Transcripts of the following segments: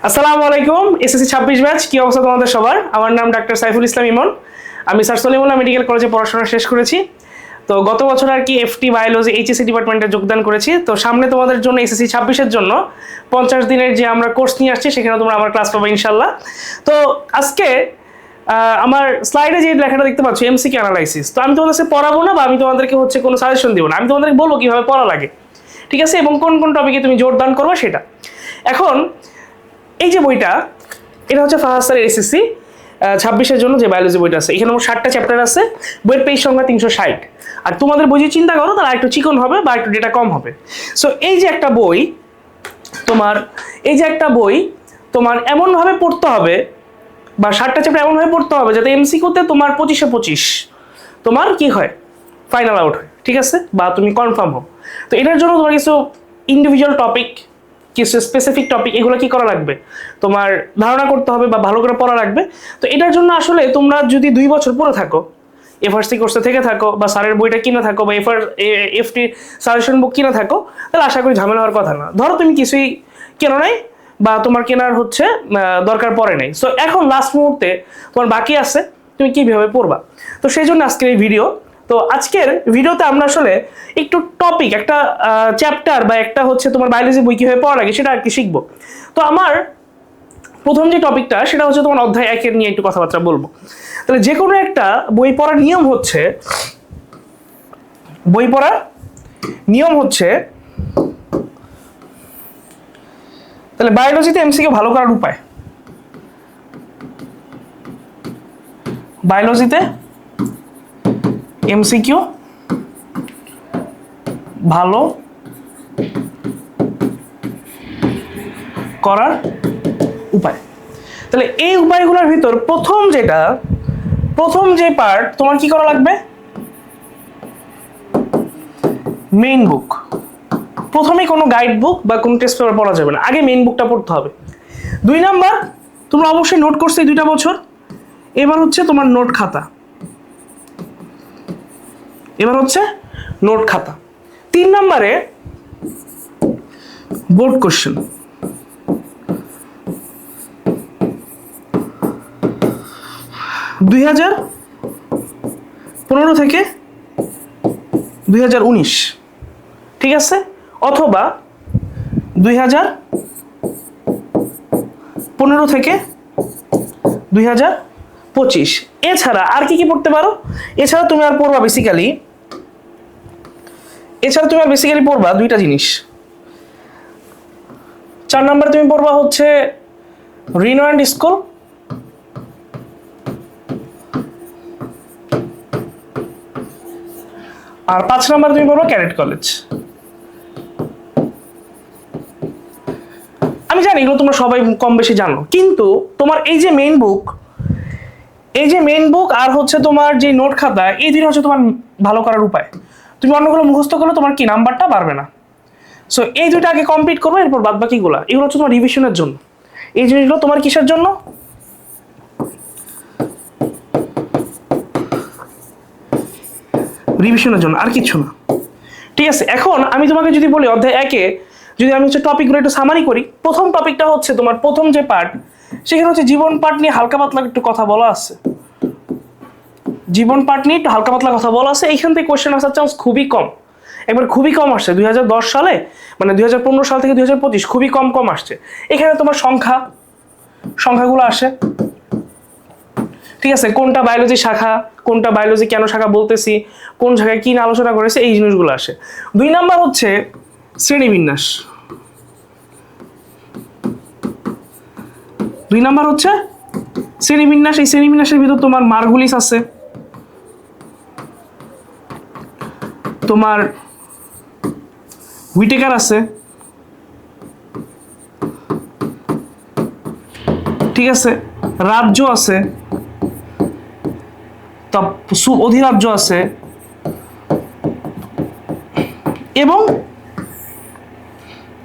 আসসালামু আলাইকুম। SSC 26 batch, কি অবস্থা তোমাদের সবার? আমার নাম ডাক্তার সাইফুল ইসলাম ইমন। আমি স্যার সলিমুল্লাহ মেডিকেল কলেজে পড়াশোনা শেষ করেছি। তো গত বছর আর কি এফটি বায়োলজি এইচএসসি ডিপার্টমেন্টে যোগদান করেছি। তো সামনে তোমাদের জন্য এসএসসি 26-এর জন্য 50 দিনের যে আমরা কোর্স নিয়ে আসছি, সেখানে তোমরা আমার ক্লাস পাবে ইনশাল্লাহ। তো আজকে আমার স্লাইডে যে লেখাটা দেখতে পাচ্ছ এমসিকিউ অ্যানালাইসিস, তো আমি তোমাদেরকে পড়াবো না বা আমি তোমাদেরকে কোনো সাজেশন দিব না, আমি তোমাদেরকে বলবো কিভাবে পড়া লাগে, ঠিক আছে, এবং কোন কোন টপিকে তুমি জোরদান করবে সেটা। এখন এই যে বইটা, এটা হচ্ছে ফাহাদ স্যারের এসএসসি 26-এর জন্য যে বায়োলজি বইটা আছে, এখানে আমার 7টা চ্যাপ্টার আছে, বইয়ের পেজ সংখ্যা 360। আর তোমাদের বই যদি চিন্তা করো তাহলে একটু চিকন হবে বা একটু ডেটা কম হবে। সো এই যে একটা বই তোমার এমনভাবে পড়তে হবে, বা 7টা চ্যাপ্টার এমনভাবে পড়তে হবে যাতে এমসিকিউতে তোমার 25-এ 25 তোমার কি হয়, ফাইনাল আউট হয়, ঠিক আছে, বা তুমি কনফার্ম হও। তো এটার জন্য তোমার কিছু ইন্ডিভিজুয়াল টপিক, কিছু স্পেসিফিক টপিক, এগুলো কি করা লাগবে, তোমার ধারণা করতে হবে বা ভালো করে পড়া লাগবে। তো এটার জন্য আসলে তোমরা যদি 2 বছর পড়ে থাকো, এফআরসি কোর্সে থেকে থাকো, বা স্যারের বইটা কিনে থাকো, বা এফটি সাজেশন বুক কিনে থাকো, তাহলে আশা করি ঝামেলা হওয়ার কথা না। ধরো তুমি কিছুই কেনো নাই, বা তোমার কেনার হচ্ছে দরকার পড়ে নাই, সো এখন লাস্ট মুহূর্তে তোমার বাকি আছে, তুমি কীভাবে পড়বা। তো সেই জন্য আজকের এই ভিডিও। তো আজকের ভিডিওতে আমরা আসলে একটু টপিক, একটা চ্যাপ্টার বা একটা হচ্ছে তোমার বায়োলজি বই কীভাবে পড়া লাগে সেটা আর কি শিখবো। তো আমার প্রথম যে টপিকটা, সেটা হচ্ছে তোমার অধ্যায় 1-এর নিয়ে একটু কথাবার্তা বলবো। তাহলে যে কোনো একটা বই পড়ার নিয়ম হচ্ছে, তাহলে বায়োলজিতে এমসিকিউ ভালো করার উপায়, বায়োলজিতে এমসিকিউ ভালো করার উপায়। তাহলে এই উপায়গুলোর ভিতর প্রথম যে পার্ট, তোমার কি করা লাগবে, মেইন বুক। প্রথমে কোনো গাইড বুক বা কোনো টেস্ট পেপার পড়া যাবে না, আগে মেইন বুকটা পড়তে হবে। 2 নাম্বার, তোমরা অবশ্যই নোট করছো এই 2টা বছর, এবার হচ্ছে তোমার নোট খাতা। 3 নাম্বারে বোর্ড কোশ্চেন। 2015 থেকে 2019, ঠিক আছে, অথবা 2015 থেকে 2025। এছাড়া আর কি পড়তে পারো? এছাড়া তুমি আর বেসিক্যালি পড়বা 2টা জিনিস। 4 নাম্বার তুমি পড়বা হচ্ছে রিনো অ্যান্ড স্কুল, আর 5 নাম্বার তুমি পড়বা ক্যাডেট কলেজ। আমি জানি এগুলো তোমরা সবাই কম বেশি জানো, কিন্তু তোমার এই যে মেইন বুক আর হচ্ছে তোমার যে নোট খাতা, এই 2টা হচ্ছে তোমার ভালো করার উপায়। তুমি অন্যগুলো মুখস্থ করলে তোমার কি নাম্বারটা বাড়বে না। সো এই 2টা আগে কমপ্লিট করবে, এরপর বাদ বাকিগুলো, এগুলো হচ্ছে তোমার রিভিশনের জন্য। এই জিনিসগুলো তোমার কিসের জন্য? রিভিশনের জন্য, আর কিছু না, ঠিক আছে। এখন আমি তোমাকে যদি বলি অধ্যায় 1-এ যদি আমি হচ্ছে টপিকগুলো একটু সামারি করি, প্রথম টপিকটা হচ্ছে তোমার প্রথম যে পার্ট, সেখানে হচ্ছে জীবন পার্ট নিয়ে হালকা পাতলা একটু কথা বলা আছে। এইখান থেকে কোশ্চেন আসার চান্স খুবই কম, খুবই কম আসছে। 2010 সালে, মানে 2015 সাল থেকে 2025 খুবই কম আসছে। এখানে তোমার সংখ্যাগুলো আসে, ঠিক আছে, কোনটা বায়োলজি শাখা, কোনটা বায়োলজি কেন শাখা বলতেছি, কোন জায়গায় কি আলোচনা করেছে, এই জিনিসগুলো আসে। 2 নাম্বার হচ্ছে শ্রেণীবিন্যাস। এই শ্রেণীবিন্যাসের ভিতর তোমার মার্গুলিস আছে, তোমার হুইটেকার আছে, ঠিক আছে, রাজ্য আছে, অধিরাজ্য আছে, এবং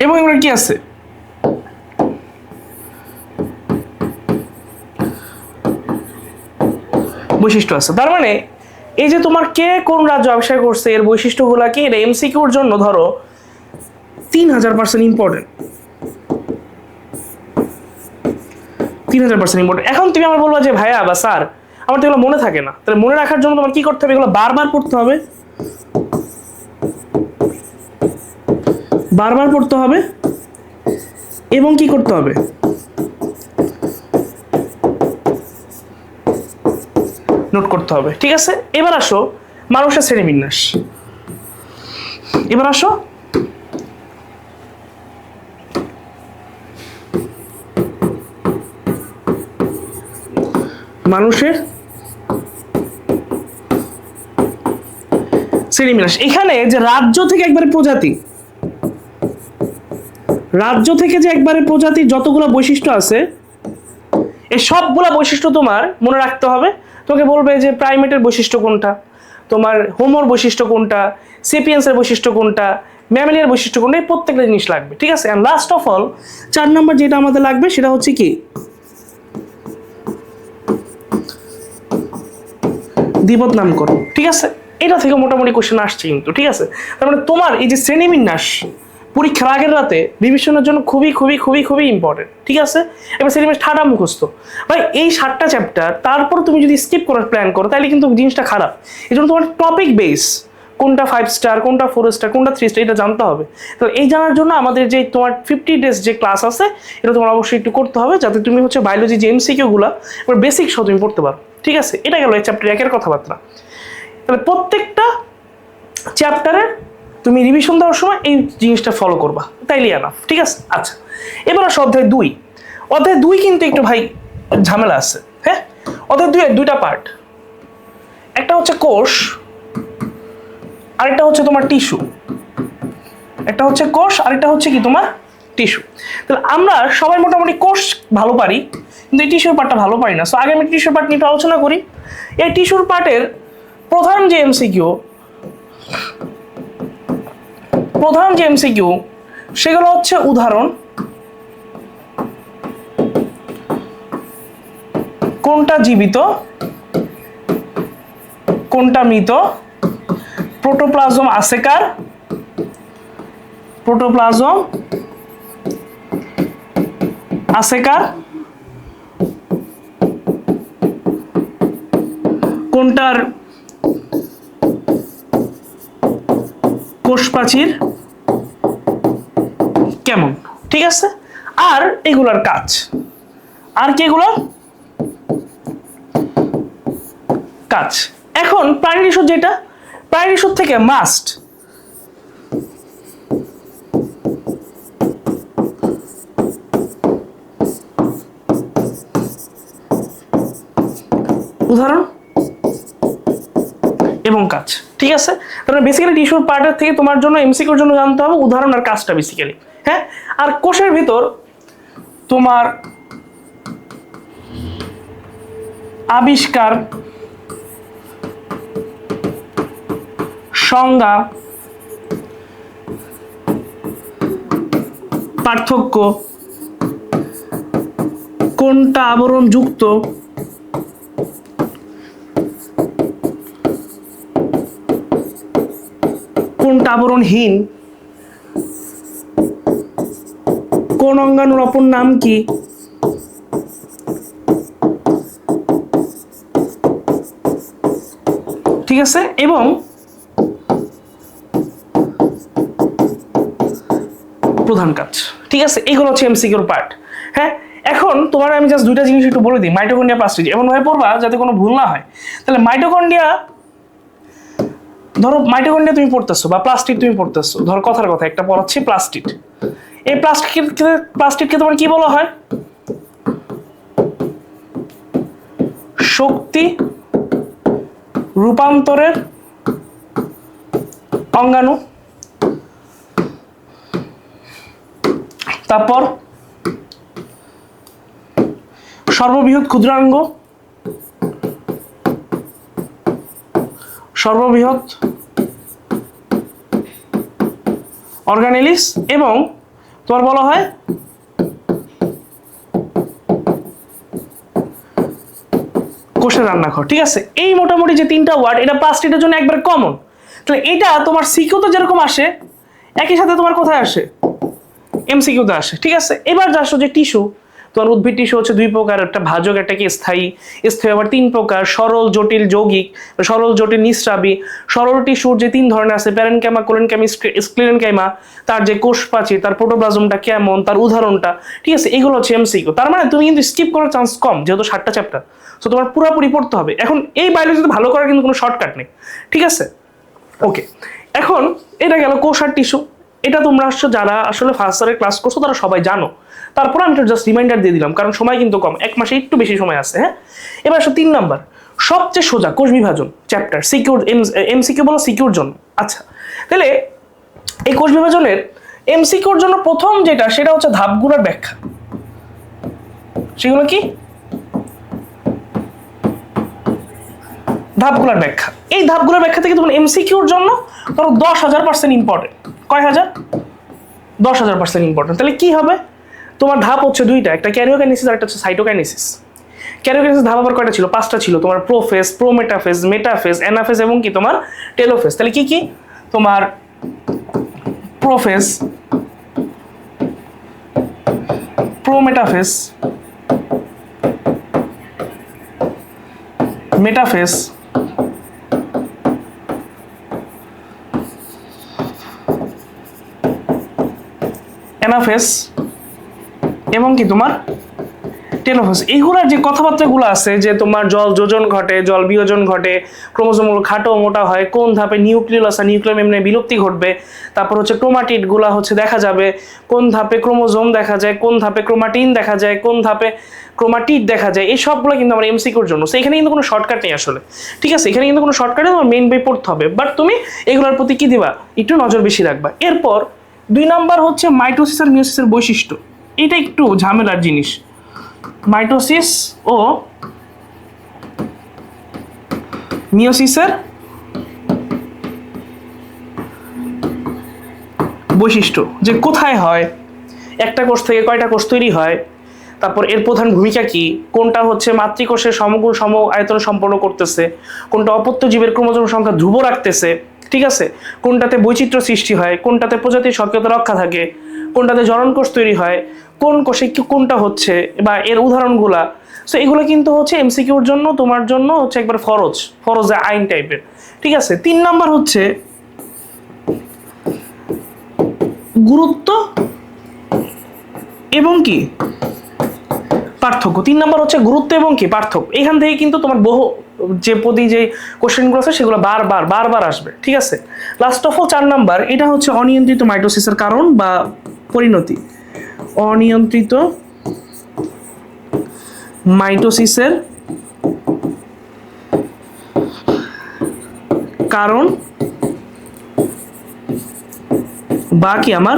এগুলো কি আছে, বৈশিষ্ট্য আছে। তার মানে এই যে তোমার কে কোন রাজ্য আবিষ্কার করছে, এর বৈশিষ্ট্যগুলো কি, এটা এমসিকিউর জন্য ধরো 3000% ইম্পর্টেন্ট। 3000% ইম্পর্টেন্ট। এখন তুমি আমার বলবা যে ভাইয়া বা স্যার আমার তো এগুলো মনে থাকে না, তাহলে মনে রাখার জন্য তোমার কি করতে হবে? এগুলো বারবার পড়তে হবে, বারবার পড়তে হবে এবং কি করতে হবে? নোট করতে হবে। ঠিক আছে, এবার আসো মানুষের শ্রেণীবিন্যাস। এবার আসো মানুষের শ্রেণীবিন্যাস। এখানে যে রাজ্য থেকে একবারে প্রজাতি, রাজ্য থেকে যে একবারে প্রজাতির যতগুলো বৈশিষ্ট্য আছে এই সবগুলা বৈশিষ্ট্য তোমার মনে রাখতে হবে। তোকে বলবে যে প্রাইমেটের বৈশিষ্ট্য কোনটা, তোমার হোমোর বৈশিষ্ট্য কোনটা, সেপিয়েন্সের বৈশিষ্ট্য কোনটা, ম্যামেলিয়ার বৈশিষ্ট্য কোনটা, এই প্রত্যেকটা জিনিস লাগবে। ঠিক আছে, এন্ড লাস্ট অফ অল 4 নম্বর যেটা আমাদের লাগবে সেটা হচ্ছে কি? দ্বিপদ নামকরণ। ঠিক আছে, এটা থেকে মোটামুটি কোশ্চেন আসছে কিন্তু। ঠিক আছে, তার মানে তোমার এই যে শ্রেণীবিন্যাস পরীক্ষার আগের রাতে রিভিশনের জন্য খুবই খুবই খুবই খুবই ইম্পর্টেন্ট। ঠিক আছে, এবার শ্রেণীবিন্যাস ঠাটা মুখস্থ ভাই, এই 7টা চ্যাপ্টার তারপর তুমি যদি স্কিপ করার প্ল্যান করো তাহলে কিন্তু জিনিসটা খারাপ। এই জন্য তোমার টপিক বেস কোনটা 5 স্টার, কোনটা 4 স্টার, কোনটা 3 স্টার এটা জানতে হবে। তো এই জানার জন্য আমাদের যে তোমার 50 ডেজ যে ক্লাস আছে এটা তোমার অবশ্যই একটু করতে হবে, যাতে তুমি হচ্ছে বায়োলজি যে এমসিকিউগুলো এবার বেসিক সহ তুমি পড়তে পারো। ঠিক আছে, এটা গেল এই চ্যাপ্টার 1-এর কথাবার্তা। তাহলে প্রত্যেকটা চ্যাপ্টারের তুমি রিভিশন দেওয়ার সময় এই জিনিসটা ফলো করবা, তাইলে এনাফ। ঠিক আছে, আচ্ছা এবার আসো অধ্যায় 2। অধ্যায় 2 কিন্তু একটু ভাই ঝামেলা আছে। হ্যাঁ, অধ্যায় 2-এর 2টা পার্ট, একটা হচ্ছে কোষ, আরেকটা হচ্ছে তোমার টিস্যু। একটা হচ্ছে কোষ, আরেকটা হচ্ছে কি তোমার টিস্যু। তাহলে আমরা সবাই মোটামুটি কোষ ভালো পারি, কিন্তু এই টিস্যুর পার্টটা ভালো পারি না। সো আগে আমি টিস্যুর পার্ট নিয়ে একটু আলোচনা করি। এই টিস্যুর পার্টের প্রধান যে এমসিকিউ সেগুলো হচ্ছে উদাহরণ, কোনটা জীবিত কোনটা মৃত, প্রোটোপ্লাজম আছে কার, প্রোটোপ্লাজম আছে কার, কোনটার কোষ প্রাচীর কেমন। ঠিক আছে, আর এগুলার কাজ, আর কি এগুলোর কাজ। এখন প্রাণী টিস্যু, যেটা প্রাণী টিস্যু থেকে মাস্ট উদাহরণ এবং কাজ। ঠিক আছে, তাহলে বেসিক্যালি টিস্যুর পার্টের থেকে তোমার জন্য এমসিকিউর জন্য জানতে হবে উদাহরণ আর কাজটা বেসিক্যালি। হ্যাঁ, আর কোষের ভিতর তোমার আবিষ্কার, সংজ্ঞা, পার্থক্য, কোনটা আবরণ যুক্ত, কোনটা আবরণহীন, কোন অঙ্গাণুর অপর নাম কি, ঠিক আছে, এবং প্রধান কাজ। ঠিক আছে, এগুলো হচ্ছে এমসিকিউর পার্ট। হ্যাঁ, এখন তোমার আমি জাস্ট 2টা জিনিস একটু বলে দিই। মাইটোকন্ড্রিয়া, প্লাস্টিড এমন ভাবে পড়বা যাতে কোনো ভুল না হয়। তাহলে মাইটোকন্ড্রিয়া, ধরো মাইটোকন্ড্রিয়া তুমি পড়তেছো বা প্লাস্টিড তুমি পড়তেছো, ধরো কথার কথা একটা পড়াচ্ছি প্লাস্টিড। এই প্লাস্টিডকে তোমার কি বলা হয়? শক্তি রূপান্তরের অঙ্গাণু। তারপর সর্ববৃহৎ ক্ষুদ্রাঙ্গ, সর্ববৃহৎ অর্গানেলিস, এবং তোমার বলা হয় কোষের রান্নাঘর। ঠিক আছে, এই মোটামুটি যে 3টা ওয়ার্ড, এটা প্লাস্টিডের জন্য একবার কমন। তাহলে এটা তোমার সিকিউতে যেরকম আসে একই সাথে তোমার কোথায় আসে? এমসিকিউতে আসে। ঠিক আছে, এবার আসো যে টিস্যু, তোমার উদ্ভিদ টিস্যু হচ্ছে দুই প্রকার, একটা ভাজক একটা কি স্থায়ী। স্থায়ী আবার তিন প্রকার, সরল জটিল যৌগিক, সরল জটিল নিঃস্রাবী। সরল টিস্যুর যে তিন ধরনের আছে, প্যারেনকাইমা, কোলেনকাইমা, স্ক্লেরেনকাইমা, তার যে কোষ প্রাচীর, তার প্রোটোপ্লাজমটা কেমন, তার উদাহরণটা, ঠিক আছে, এগুলো হচ্ছে এমসিকিউ। তার মানে তুমি কিন্তু স্কিপ করার চান্স কম, যেহেতু 7টা চ্যাপ্টার, তো তোমার পুরোপুরি পড়তে হবে। এখন এই বায়োলজিতে ভালো করার কিন্তু কোনো শর্টকাট নেই, ঠিক আছে। ওকে, এখন এটা গেল কোষ আর টিস্যু। এটা তোমরা আসছো যারা আসলে ফার্স্ট ইয়ারের ক্লাস করছো তারা সবাই জানো, তারপর আমি জাস্ট রিমাইন্ডার দিয়ে দিলাম, কারণ সময় কিন্তু কম, 1 মাসে একটু বেশি সময় আছে। হ্যাঁ, এবার আসো 3 নাম্বার, সবচেয়ে সোজা কোষ বিভাজন চ্যাপ্টার, সিকিউর এমসিকিউ বলো সিকিউর জন্য। আচ্ছা, তাহলে এই কোষ বিভাজনের এমসিকিউর জন্য প্রথম যেটা, সেটা হচ্ছে ধাপগুলোর ব্যাখ্যা। সেগুলো কি? ধাপগুলোর ব্যাখ্যা। এই ধাপগুলোর ব্যাখ্যা থেকে তোমার এমসিকিউর জন্য ধরো 10,000% ইম্পর্টেন্ট। কয় হাজার? 10,000% ইম্পর্টেন্ট। তাহলে কি হবে? তোমার ধাপ হচ্ছে দুইটা, একটা ক্যারিওকাইনেসিস আর একটা হচ্ছে সাইটোকাইনেসিস। ক্যারিওকাইনেসিস ধাপ আবার কয়টা ছিল? 5টা ছিল। তোমার প্রোফেজ, প্রোমেটাফেজ, মেটাফেজ, অ্যানাফেজ এবং কি তোমার টেলোফেজ। তাহলে কি কি? তোমার প্রোফেজ, প্রোমেটাফেজ, মেটাফেজ, অ্যানাফেজ এবং কি তোমার টেলোফেজ। এইগুলার যে কথাবার্তাগুলো আছে, যে তোমার জল যোজন ঘটে, জল বিয়োজন ঘটে, ক্রোমোজোমগুলো খাটো মোটা হয়, কোন ধাপে নিউক্লিয়াস আর নিউক্লিয়ার মেমব্রেনে বিলুপ্তি ঘটবে, তারপর হচ্ছে ক্রোমাটিডগুলো হচ্ছে দেখা যাবে, কোন ধাপে ক্রোমোজোম দেখা যায়, কোন ধাপে ক্রোমাটিন দেখা যায়, কোন ধাপে ক্রোমাটিড দেখা যায়, এই সবগুলো কিন্তু আমার এমসিকিউর জন্য। এখানে কিন্তু কোনো শর্টকাট নেই আসলে, ঠিক আছে। এখানে কিন্তু কোনো শর্টকাট নেই, তোমার মেইন বই পড়তে হবে, বাট তুমি এগুলোর প্রতি কি দিবা, একটু নজর বেশি রাখবা। এরপর 2 নাম্বার হচ্ছে মাইটোসিস আর মিওসিসের বৈশিষ্ট্য। এটা একটু ঝামেলার জিনিস, মাইটোসিস ও মিওসিসের বৈশিষ্ট্য, যে কোথায় হয়, একটা কোষ থেকে কয়টা কোষ তৈরি হয়, তারপর এর প্রধান ভূমিকা কি, কোনটা হচ্ছে মাতৃকোষের সমগুণ সম আয়তন সম্পন্ন করতেছে, কোনটা অপত্য জীবের ক্রোমোজোম সংখ্যা ধ্রুব রাখতেছে, ঠিক আছে, কোনটাতে বৈচিত্র্য সৃষ্টি হয়, কোনটাতে প্রজাতির সক্রিয়তা রক্ষা থাকে, কোনটাতে জনন কোষ তৈরি হয়, কোন কোষে কোনটা হচ্ছে, বা এর উদাহরণগুলা। সো এগুলো কিন্তু হচ্ছে এমসিকিউর জন্য, তোমার জন্য হচ্ছে একবার ফরজ আইন টাইপের, ঠিক আছে। 3 নাম্বার হচ্ছে গুরুত্ব এবং কি পার্থক্য। 3 নাম্বার হচ্ছে গুরুত্ব এবং কি পার্থক্য। এখান থেকে কিন্তু তোমার বহু যে কোশ্চেনগুলো আছে সেগুলো বারবার আসবে, ঠিক আছে। লাস্ট অফ অল 4 নাম্বার, এটা হচ্ছে অনিয়ন্ত্রিত মাইটোসিসের কারণ বা পরিণতি। অনিয়ন্ত্রিত মাইটোসিসের কারণ বা কি আমার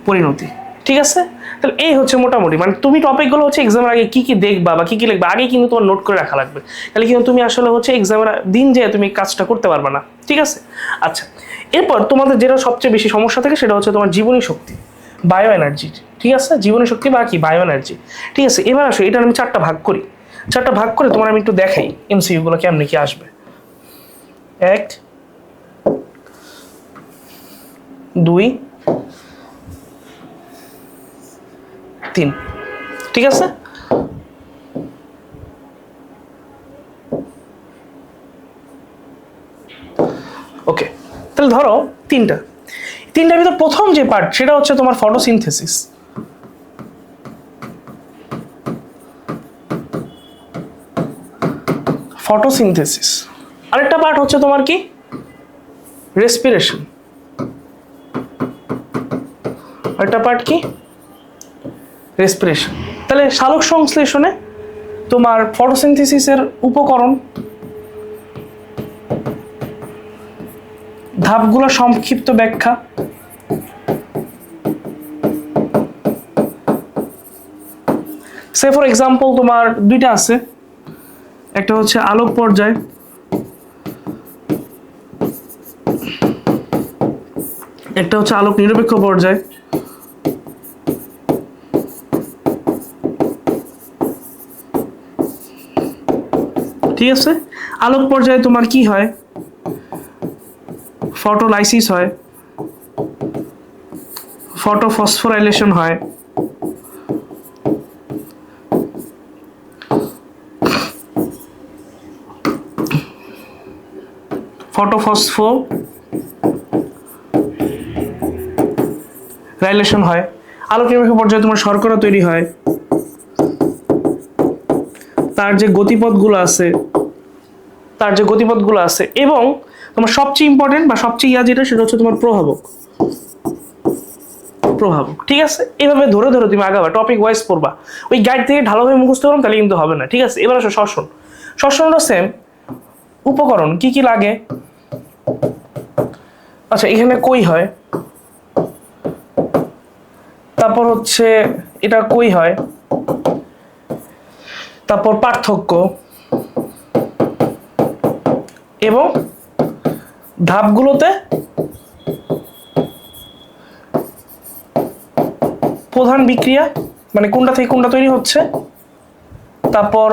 পরিণতি, ঠিক আছে। তাহলে এই হচ্ছে মোটামুটি, মানে তুমি টপিকগুলো হচ্ছে এক্সামের আগে কি কি দেখবা বা কি কি লিখবা আগে কিন্তু তোমার নোট করে রাখা লাগবে, তাহলে কিন্তু তুমি আসলে হচ্ছে এক্সামের দিন যে তুমি কাজটা করতে পারবে না, ঠিক আছে। আচ্ছা, এরপর তোমাদের যেটা সবচেয়ে বেশি সমস্যা থাকে সেটা হচ্ছে তোমার জীবনী শক্তি, বায়ো এনার্জি, ঠিক আছে। জীবনী শক্তি বা কি বায়ো এনার্জি, ঠিক আছে। এবার আসো, এটা আমি 4টা ভাগ করি, 4টা ভাগ করে তোমার আমি একটু দেখাই এমসিকিউ গুলো কেমনে কি আসবে। 1 2 3, ঠিক আছে। ওকে, তাহলে ধরো তিনটার ভিতর প্রথম যে পার্ট সেটা হচ্ছে তোমার ফটোসিনথেসিস। ফটোসিনথেসিস। আরেকটা পার্ট হচ্ছে তোমার কি রেসপিরেশন। আরেকটা পার্ট কি রেসপিরেশন। তাহলে সালোক সংশ্লেষণে তোমার ফটোসিনথেসিসের উপকরণ, ধাপগুলো সংক্ষিপ্ত ব্যাখ্যা, সে ফর এক্সাম্পল তোমার 2টা আছে, একটা হচ্ছে আলোক পর্যায়, একটা হচ্ছে আলোক নিরপেক্ষ পর্যায়। ঠিক আছে, আলোক পর্যায়ে তোমার কি হয়, ফটোলাইসিস হয়, ফটোফসফোরাইলেশন হয়, ফটোফসফো রাইলেশন হয়, আলোক নির্বাহী পর্যায়ে তোমার শর্করা তৈরি হয়, তার যে গতিপথগুলো আছে এবং তোমার সবচেয়ে ইম্পর্টেন্ট বা সবচেয়ে যেটা সেটা হচ্ছে তোমার প্রভাবক। ঠিক আছে, এভাবে ধরে ধরে তুমি আগাবা, টপিক ওয়াইজ পড়বা। ওই গাইড থেকে ঢালাভাবে মুখস্থ করুন তাহলে কিন্তু হবে না। ঠিক আছে, এবার আসো শ্বসনটা সেম। উপকরণ কি কি লাগে? আচ্ছা, এখানে কই হয়, তারপর হচ্ছে এটা কই হয়, তারপর পার্থক্য এবং ধাপগুলোতে প্রধান বিক্রিয়া মানে কোনটা থেকে কোনটা তৈরি হচ্ছে, তারপর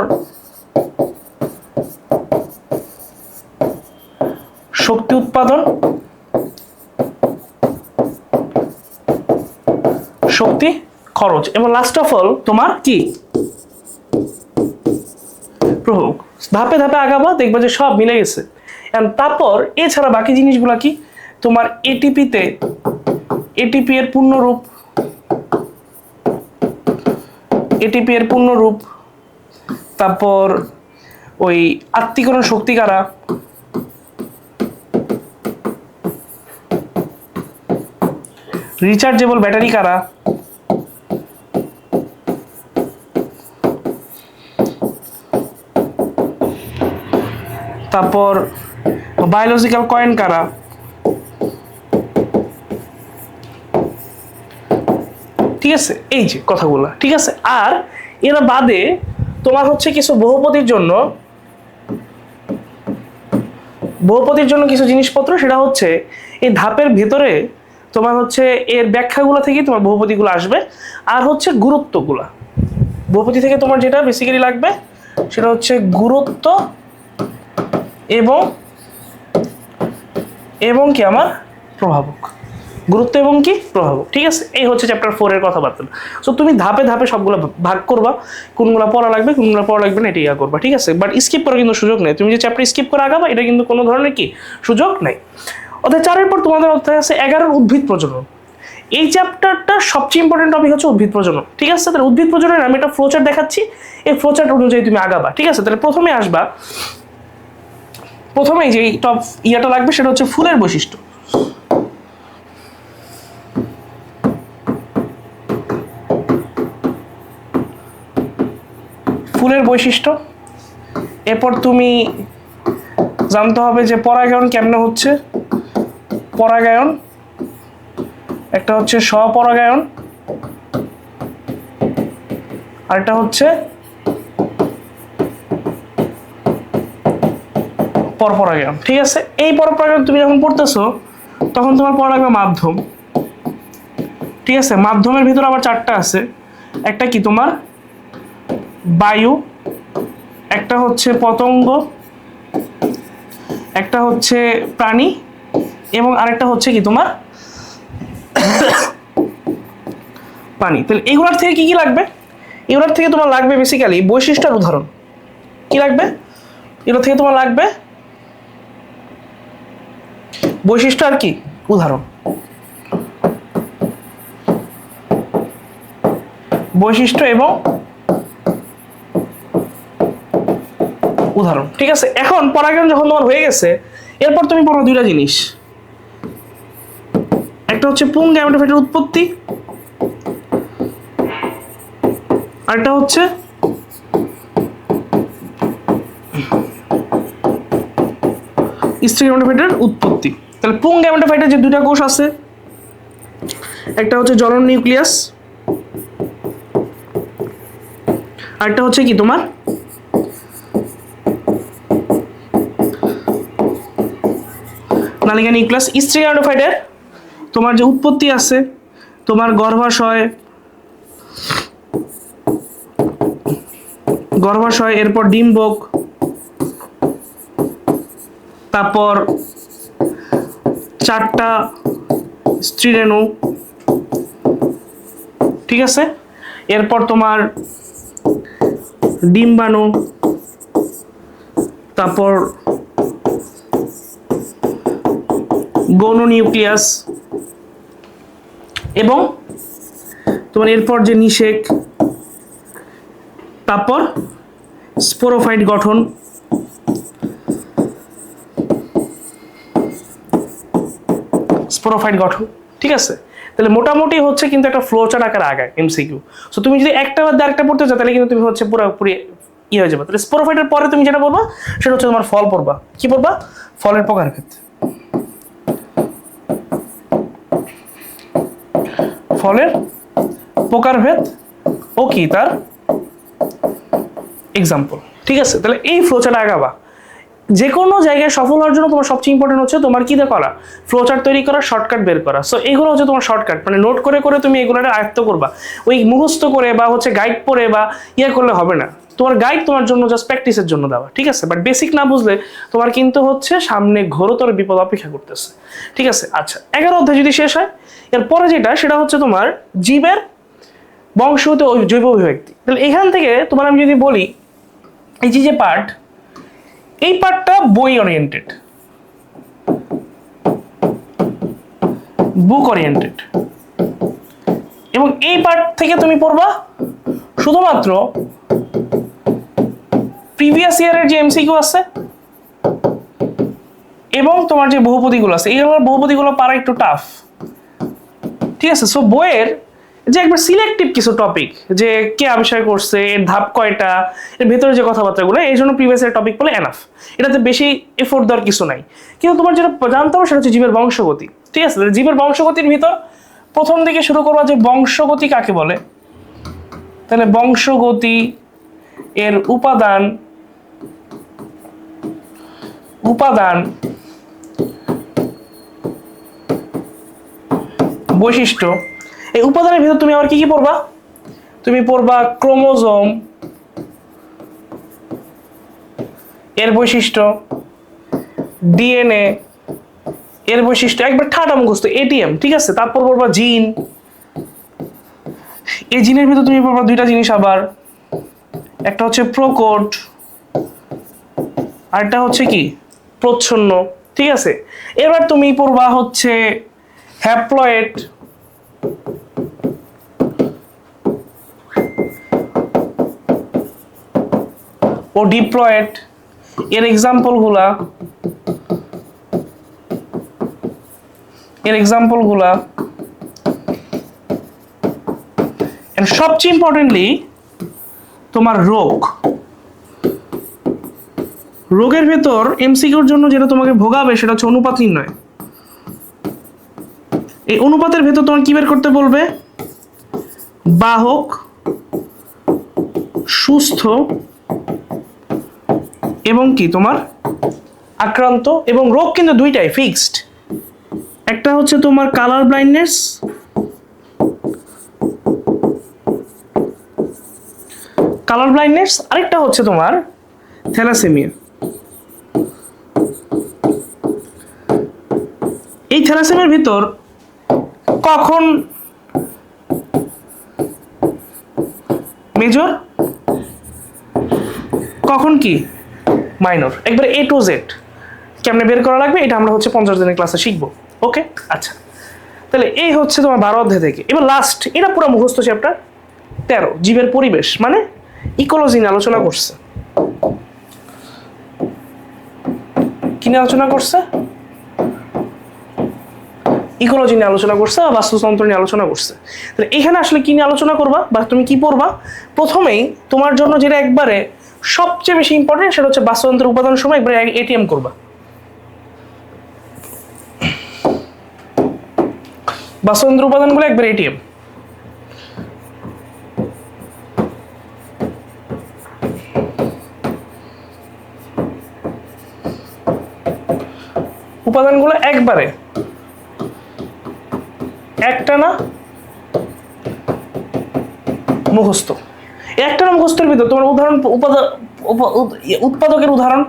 শক্তি উৎপাদন, শক্তি খরচ এবং লাস্ট অফ অল তোমার কি প্রভাবক। ধাপে ধাপে আগাবা, দেখবা যে সব মিলে গেছে। তারপর এছাড়া বাকি জিনিসগুলা কি, তোমার এটিপি এর পূর্ণরূপ, তারপর ওই আত্তীকরণ শক্তি কারা, রিচার্জেবল ব্যাটারি কারা, তারপর বায়োলজিক্যাল কয়েন কারা, ঠিক আছে, এই যে কথাগুলো। ঠিক আছে, আর এর বাদে তোমার হচ্ছে কিছু বহুপদীর জন্য কিছু জিনিসপত্র, সেটা হচ্ছে এই ধাপের ভেতরে তোমার হচ্ছে এর ব্যাখ্যাগুলো থেকে তোমার বহুপদীগুলো আসবে। আর হচ্ছে গুরুত্বগুলা, বহুপদী থেকে তোমার যেটা বেসিক্যালি লাগবে সেটা হচ্ছে গুরুত্ব এবং কি আমার প্রভাবক, গুরুত্ব এবং কি প্রভাবক। ঠিক আছে, এই হচ্ছে চ্যাপ্টার 4 এর কথাবার্তা। সো তুমি ধাপে ধাপে সবগুলো ভাগ করবা, কোনগুলো পড়া লাগবে কোনগুলো পড়া লাগবে না এটা করবা। ঠিক আছে, বাট স্কিপ করার কিন্তু সুযোগ নেই। তুমি যে চ্যাপ্টার স্কিপ করে আগাবা এটা কিন্তু কোনো ধরনের কি সুযোগ নেই। অর্থাৎ 4 পর তোমাদের অধ্যায় আছে 11 উদ্ভিদ প্রজনন। এই চ্যাপ্টারটা সবচেয়ে ইম্পর্টেন্ট টপিক হচ্ছে উদ্ভিদ প্রজনন। ঠিক আছে, তাহলে উদ্ভিদ প্রজননের আমি একটা ফ্লোচার্ট দেখাচ্ছি, এই ফ্লোচার্ট অনুযায়ী তুমি আগাবা। ঠিক আছে, তাহলে প্রথমেই যে টপ ইয়াটা লাগবে সেটা হচ্ছে ফুলের বৈশিষ্ট্য। এরপর তুমি জানতে হবে যে পরাগায়ন কেমনে হচ্ছে, পরাগায়ন একটা হচ্ছে স্বপরাগায়ন, আরেকটা হচ্ছে পরপরাগায়ন। ঠিক আছে, এই পরপরাগায়ন তুমি যখন পড়তেছো তখন তোমার পড়া লাগবে মাধ্যম। ঠিক আছে, মাধ্যমের ভিতরে আবার 4টা আছে, একটা কি তোমার বায়ু, একটা হচ্ছে পতঙ্গ, একটা হচ্ছে প্রাণী এবং আরেকটা হচ্ছে কি তোমার পানি। তাহলে এগুলোর থেকে কি কি লাগবে? এগুলোর থেকে তোমার লাগবে বেসিক্যালি বৈশিষ্ট্যের উদাহরণ। কি লাগবে? এগুলো থেকে তোমার লাগবে বৈশিষ্ট্য আর কি উদাহরণ, বৈশিষ্ট্য এবং উদাহরণ। ঠিক আছে, এখন পরাগায়ন যখন তোমার হয়ে গেছে এরপর তুমি পড়ো 2টা জিনিস, একটা হচ্ছে পুং গ্যামেটোফাইটের উৎপত্তি, আরেকটা হচ্ছে স্ত্রী গ্যামেটোফাইটের উৎপত্তি। তাহলে পুং গ্যামেটোফাইটের যে 2টা কোষ আছে, একটা হচ্ছে জনন নিউক্লিয়াস, আরেকটা হচ্ছে কি তোমার নালিকা নিউক্লিয়াস। স্ত্রী গ্যামেটোফাইটের তোমার যে উৎপত্তি আছে তোমার গর্ভাশয়, এরপর ডিম্বক, তারপর 4টা স্ত্রীরেণু। ঠিক আছে, এরপর তোমার ডিম্বাণু, তারপর গৌণ নিউক্লিয়াস, এবং তোমার এরপর যে নিষেক, তারপর স্পোরোফাইট গঠন, স্পোরোফাইট গঠন। ঠিক আছে, তাহলে মোটামুটি হচ্ছে কিন্তু একটা ফ্লো চার্ট আকারে আগায় এমসিকিউ। সো তুমি যদি একটা বা আরেকটা পড়তে চাও তাহলে কিন্তু তুমি হচ্ছে পুরোপুরি হয়ে যাবে। তাহলে স্পোরোফাইটের পরে তুমি যেটা পড়বা সেটা হচ্ছে তোমার ফল পড়বা। কি পড়বা? ফলের প্রকারভেদ, ফলের প্রকারভেদ ও কি তার এক্সাম্পল। ঠিক আছে, তাহলে এই ফ্লোচার্ট আগাবা। যে কোনো জায়গায় সফল হওয়ার জন্য তোমার সবচেয়ে ইম্পর্টেন্ট হচ্ছে তোমার কি করা, ফ্লোচার্ট তৈরি করা, শর্টকাট বের করা। সো এইগুলো হচ্ছে তোমার শর্টকাট, মানে নোট করে করে তুমি এগুলো আয়ত্ত করবা। ওই মুখস্থ করে বা হচ্ছে গাইড পড়ে বা করলে হবে না। তোমার গাইড তোমার জন্য জাস্ট প্র্যাকটিসের জন্য দেওয়া। ঠিক আছে, বাট বেসিক না বুঝলে তোমার কিন্তু হচ্ছে সামনে ঘোরতর বিপদ অপেক্ষা করতেছে। ঠিক আছে, আচ্ছা 11 অধ্যায় যদি শেষ হয়, এরপরে যেটা সেটা হচ্ছে তোমার জীবের বংশগত জৈব অভিব্যক্তি। তাহলে এখান থেকে তোমার আমি যদি বলি, এই যে পার্ট, এই পার্টটা বই ওরিয়েন্টেড, বুক ওরিয়েন্টেড, এবং এই পার্ট থেকে তুমি পড়বা শুধুমাত্র প্রিভিয়াস ইয়ারের যে এমসিকিউ আছে এবং তোমার যে বহুপদীগুলো আছে, এইগুলোর বহুপদীগুলো পারা একটু টাফ। ঠিক আছে, সো বইয়ের যে একবার সিলেক্টিভ কিছু টপিক, যে কে আবিষ্কার করছে, এর ধাপ কয়টা, এর ভেতরে যে কথাবার্তাগুলো, এই জন্য প্রিভিয়াস ইয়ার টপিক বলে এনাফ, এটাতে বেশি এফোর্ট দেওয়ার কিছু নাই। কিন্তু তোমার যেটা জানতে হবে সেটা হচ্ছে জীবের বংশগতি। ঠিক আছে, জীবের বংশগতির ভিতর প্রথম দিকে শুরু করবা যে বংশগতি কাকে বলে। তাহলে বংশগতি এর উপাদান বৈশিষ্ট্য। এই উপাদানের ভিতর তুমি আবার কি কি পড়বা? তুমি পড়বা ক্রোমোজোম এর বৈশিষ্ট্য, ডিএনএ এর বৈশিষ্ট্য, একবার ঠাটা মুখস্থ, এটিএম। ঠিক আছে, তারপর পড়বা জিন। এই জিনের ভিতর তুমি পড়বা দুইটা জিনিস আবার, একটা হচ্ছে প্রকট, আরেকটা হচ্ছে কি প্রচ্ছন্ন। ঠিক আছে, এবার তুমি পড়বা হচ্ছে হ্যাপ্লয়েড ও ডিপ্লয়েড, এর এক্সাম্পল গুলা সবচেয়ে ইম্পর্টেন্টলি তোমার রোগের ভেতর এমসিকিউর জন্য যেটা তোমাকে ভোগাবে সেটা হচ্ছে অনুপাত নির্ণয়। এই অনুপাতের ভেতর তোমার কি বের করতে বলবে? বাহক, সুস্থ এবং কি তোমার আক্রান্ত। এবং রোগ কিন্তু দুইটাই ফিক্সড, একটা হচ্ছে তোমার কালার ব্লাইন্ডনেস, আরেকটা হচ্ছে তোমার থ্যালাসেমিয়া। এই থ্যালাসেমিয়ার ভিতর কখন মেজর, কখন কি মাইনর, একবারে A to Z কেমনে বের করা লাগবে এটা আমরা হচ্ছে 50 দিনের ক্লাসে শিখবো। ওকে, আচ্ছা, তাহলে এই হচ্ছে তোমার 12 অধ্যায় থেকে। এবার লাস্ট, এটা পুরো মুখস্থ চ্যাপ্টার 13, জীবের পরিবেশ মানে ইকোলজি নিয়ে আলোচনা করছে। কি নিয়ে আলোচনা করছে? ইকোলজি নিয়ে আলোচনা করছে বা বাস্তুতন্ত্র নিয়ে আলোচনা করছে। তাহলে এখানে আসলে কি নিয়ে আলোচনা করবা বা তুমি কি পড়বা? প্রথমেই তোমার জন্য যেটা একবারে সবচেয়ে বেশি ইম্পর্টেন্ট সেটা হচ্ছে বাস্তুতন্ত্রের উপাদান সময় একবারে এটিএম করবা। বাস্তুতন্ত্রের উপাদানগুলো একবারে এটিএম। উপাদানগুলো একবারে একটানা মুখস্থ। একটানা মুখস্থের ভিতর তোমার উদাহরণ, উৎপাদকের উদাহরণ,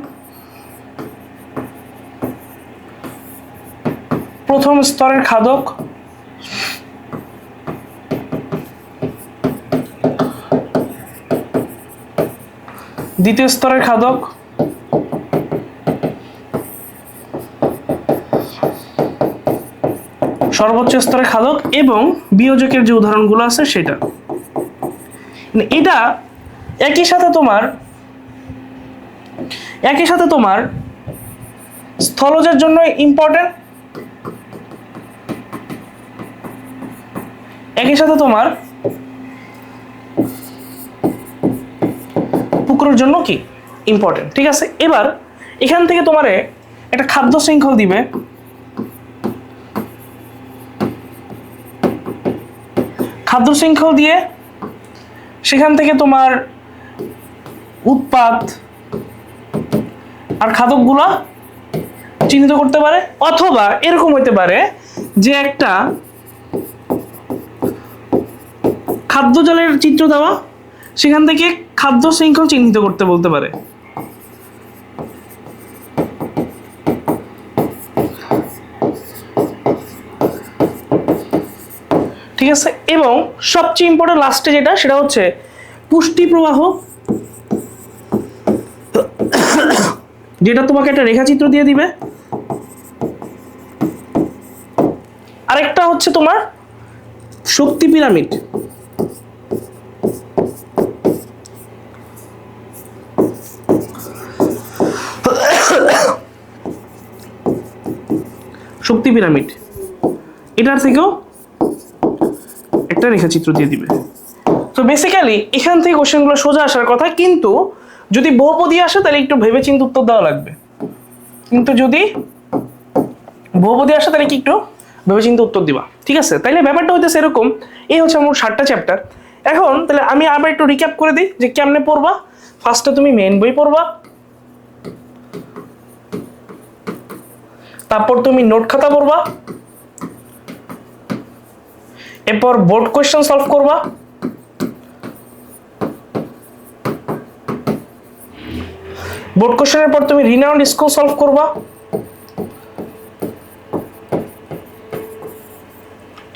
প্রথম স্তরের খাদক, দ্বিতীয় স্তরের খাদক, সর্বোচ্চ স্তরে খাদক এবং বিয়োজকের যে উদাহরণগুলো আছে সেটা। এটা একই সাথে তোমার স্থলজের জন্য ইম্পর্টেন্ট, একই সাথে তোমার পুকুরের জন্য কি ইম্পর্টেন্ট। ঠিক আছে, এবার এখান থেকে তোমারে একটা খাদ্য শৃঙ্খল দিবে, খাদ্য শৃঙ্খল দিয়ে সেখান থেকে তোমার উৎপাদ আর খাদকগুলা চিহ্নিত করতে পারে, অথবা এরকম হইতে পারে যে একটা খাদ্য জালের চিত্র দেওয়া, সেখান থেকে খাদ্য শৃঙ্খল চিহ্নিত করতে বলতে পারে। ঠিক আছে, এবং সবচেয়ে ইম্পর্টেন্ট লাস্টে যেটা, সেটা হচ্ছে পুষ্টি প্রবাহ, যেটা তোমাকে একটা রেখাচিত্র দিয়ে দিবে। আরেকটা হচ্ছে তোমার শক্তি পিরামিড, শক্তি পিরামিড, এটার থেকেও একটা রেখাচিত্র দিয়ে দিবে। তো বেসিক্যালি এখান থেকে কোশ্চেনগুলো সোজা আসার কথা, কিন্তু যদি বহুপদী আসে তাহলে একটু ভেবেচিন্তে উত্তর দেওয়া লাগবে, কিন্তু যদি বহুপদী আসে তাহলে কি একটু ভেবেচিন্তে উত্তর দিবা। ঠিক আছে, তাইলে ব্যাপারটা হইতেছে এরকম। এই হচ্ছে আমার 7টা চ্যাপ্টার। এখন তাহলে আমি আবার একটু রিক্যাপ করে দিই যে কেমনে পড়বা। ফার্স্টে তুমি মেইন বই পড়বা, তারপর তুমি নোট খাতা পড়বা, এরপর বোর্ড কোয়েশ্চেন সলভ করবা, বোর্ড কোশ্চেনের পর তুমি রিনাউন্ড স্কুল সলভ করবা,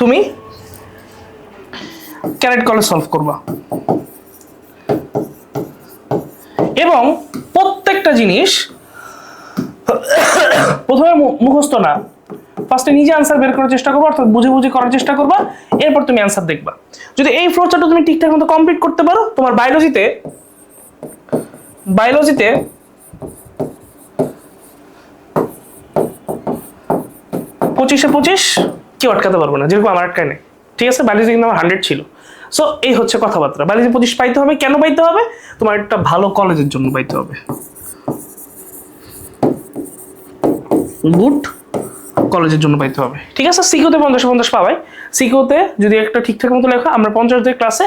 তুমি ক্যারেট কলেজ সলভ করবা, এবং প্রত্যেকটা জিনিস প্রথমে মুখস্থ না, ফার্স্টে নিজে আনসার বের করার চেষ্টা করবা, অর্থাৎ বুঝে বুঝে করার চেষ্টা করবা, এরপর তুমি আনসার দেখবা। যদি এই ফ্লোচার্টটা তুমি ঠিকঠাক মতো কমপ্লিট করতে পারো, তোমার বায়োলজিতে 25-এ 25 কেউ আটকাতে পারবে না, যেরকম আমার আটকায় নেই। ঠিক আছে, বায়োলজি কিন্তু আমার 100 ছিল। সো এই হচ্ছে কথাবার্তা। বায়োলজি 25 পাইতে হবে, কেন পাইতে হবে? তোমার একটা ভালো কলেজের জন্য পাইতে হবে, গুড কলেজের জন্য পাইতে হবে। ঠিক আছে, সিকিউতে 50-50 পাবাই। সিকিউতে যদি একটা ঠিকঠাক মতো লেখা, আমরা 50 ক্লাসে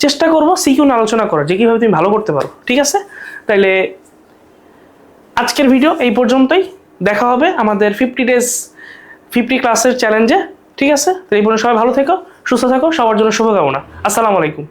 চেষ্টা করবো সিকিউ নিয়ে আলোচনা করার, যে কিভাবে তুমি ভালো করতে পারো। ঠিক আছে, তাইলে আজকের ভিডিও এই পর্যন্তই। দেখা হবে আমাদের 50 ক্লাসের চ্যালেঞ্জে। ঠিক আছে, এই পর্যন্ত সবাই ভালো থেকো, সুস্থ থাকো, সবার জন্য শুভকামনা। আসসালামু আলাইকুম।